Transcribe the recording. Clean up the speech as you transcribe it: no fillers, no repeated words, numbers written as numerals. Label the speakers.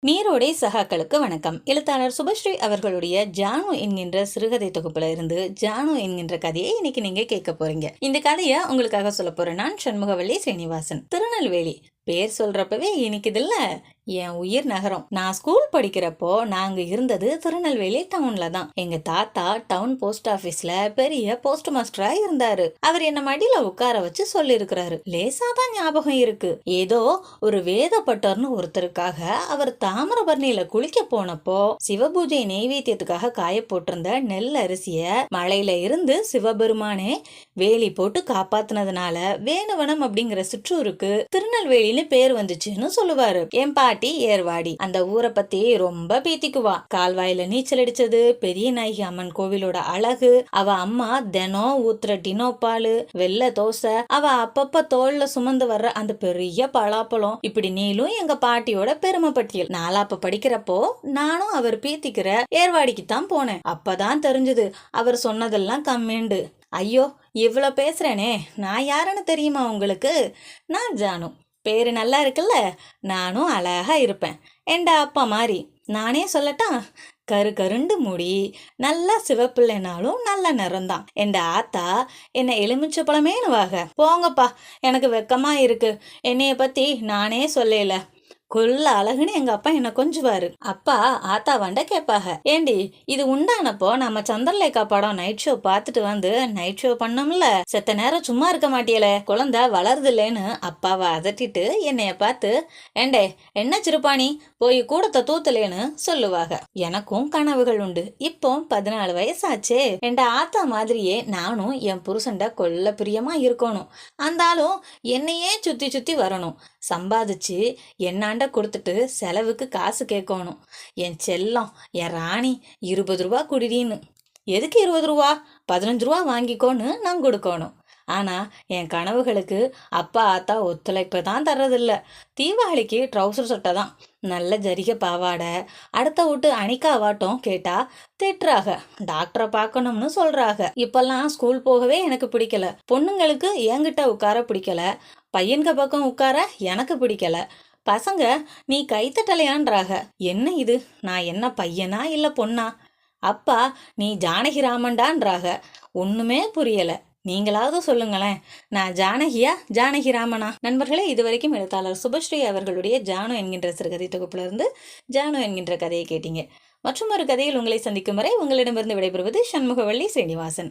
Speaker 1: நீரோடை சகாக்களுக்கு வணக்கம். எழுத்தாளர் சுபஸ்ரீ அவர்களுடைய ஜானு என்கின்ற சிறுகதை தொகுப்புல இருந்து ஜானு என்கின்ற கதையை இன்னைக்கு நீங்க கேட்க போறீங்க. இந்த கதையை உங்களுக்காக சொல்ல போறேன் நான் சண்முகவல்லி ஸ்ரீனிவாசன். திருநெல்வேலி பேர் சொல்றப்பவே இனிக்குதுல்ல, என் உயிர் நகரம். நான் ஸ்கூல் படிக்கிறப்போ நாங்க இருந்தது திருநெல்வேலி டவுன்ல தான். எங்க தாத்தா டவுன் போஸ்ட் ஆபீஸ்ல பெரிய போஸ்ட் மாஸ்டரா இருந்தாரு. அவர் என்ன மடியில உட்கார வச்சு சொல்லி இருக்கிறாரு. லேசாதான் ஞாபகம் இருக்கு. ஏதோ ஒரு வேதப்பட்டர்னு ஒருத்தருக்காக அவர் தாமிரபரணியில குளிக்க போனப்போ சிவபூஜை நெய்வேத்தியத்துக்காக காய போட்டிருந்த நெல் அரிசிய மழையில இருந்து சிவபெருமானே வேலி போட்டு காப்பாத்தினதுனால வேணுவனம் அப்படிங்கிற சிற்றூருக்கு திருநெல்வேலின்னு பேர் வந்துச்சுன்னு சொல்லுவாரு. என் பாட்டி ஏர்வாடி அந்த ஊரை பத்தி ரொம்ப பீத்திக்குவா. கால்வாயில நீச்சல் அடிச்சது, பெரிய நாயகி அம்மன் கோவிலோட அழகு, அவ அம்மா தினம் ஊத்துற டினோ பாலு, வெள்ளை தோசை, அவ அப்பப்ப தோல்ல சுமந்து வர்ற அந்த பெரிய பலாப்பழம், இப்படி நீளும் எங்க பாட்டியோட பெருமை பட்டியல். நாலாப்ப படிக்கிறப்போ நானும் அவர் பீத்திக்கிற ஏர்வாடிக்கு தான் போனேன். அப்பதான் தெரிஞ்சது அவர் சொன்னதெல்லாம் கம்மிண்டு. ஐயோ, இவ்வளவு பேசுறேனே, நான் யாருன்னு தெரியுமா உங்களுக்கு? நான் ஜானு. பேரு நல்லா இருக்குல்ல, நானும் அழகா இருப்பேன் என்ட அப்பா மாதிரி. நானே சொல்லட்டா, கரு கருண்டு முடி, நல்லா சிவப்பிள்ளைனாலும் நல்ல நிறம்தான். என் ஆத்தா என்னை எலுமிச்ச பழமேனுவாக. போங்கப்பா, எனக்கு வெக்கமா இருக்கு. என்னைய பத்தி நானே சொல்லல. கொல்ல அழகுன்னு எங்க அப்பா என்ன கொஞ்சுவாரு. அப்பா ஆத்தா வண்ட கேட்பாக, ஏண்டி இது உண்டானப்போ நம்ம சந்திரலேகா படம் நைட் ஷோ பார்த்துட்டு வந்து நைட் ஷோ பண்ணோம்ல, செத்த நேரம் சும்மா இருக்க மாட்டியல, குழந்தை வளருது இல்லேன்னு அப்பாவை அதட்டிட்டு என்னைய பார்த்து, ஏண்டே என்ன சிறுபாணி போய் கூடத்தை தூத்தலேன்னு சொல்லுவாங்க. எனக்கும் கனவுகள் உண்டு. இப்போ 14 வயசாச்சே. என் ஆத்தா மாதிரியே நானும் என் புருஷன்ட கொல்ல பிரியமா இருக்கணும். அந்தாலும் என்னையே சுத்தி சுத்தி வரணும். சம்பாதிச்சு என்னாண்ட கொடுத்துட்டு செலவுக்கு காசு கேட்கணும். என் செல்லம், என் ராணி, 20 ரூபா குடிடின்னு. எதுக்கு 20 ரூபா? 15 ரூபா வாங்கிக்கோன்னு நான் கொடுக்கணும். ஆனா என் கனவுகளுக்கு அப்பா ஆத்தா ஒத்துழைப்பு தான் தர்றதில்ல. தீபாவளிக்கு ட்ரௌசர் சட்டை தான், நல்ல ஜரிகை பாவாடை, அடுத்த வீட்டு அணிக்காவாட்டம் கேட்டா திட்டுறாக. டாக்டரை பார்க்கணும்னு சொல்றாங்க. இப்பெல்லாம் ஸ்கூல் போகவே எனக்கு பிடிக்கல. பொண்ணுங்களுக்கு என்கிட்ட உட்கார பிடிக்கல, பையன்க பக்கம் உட்கார எனக்கு பிடிக்கல. பசங்க நீ கைத்தட்டலையான்றாக. என்ன இது, நான் என்ன பையனா இல்ல பொண்ணா? அப்பா நீ ஜானகிராமன்டான்றாக. ஒண்ணுமே புரியல. நீங்களாவது சொல்லுங்களேன், நான் ஜானகியா ஜானகி ராமனா? நண்பர்களே, இதுவரைக்கும் எழுத்தாளர் சுபஸ்ரீ அவர்களுடைய ஜானு என்கின்ற சிறுகதை தொகுப்புல இருந்து ஜானு என்கின்ற கதையை கேட்டீங்க. மற்றும் ஒரு கதையில் உங்களை சந்திக்கும் வரை உங்களிடமிருந்து விடைபெறுவது சண்முகவல்லி ஸ்ரீனிவாசன்.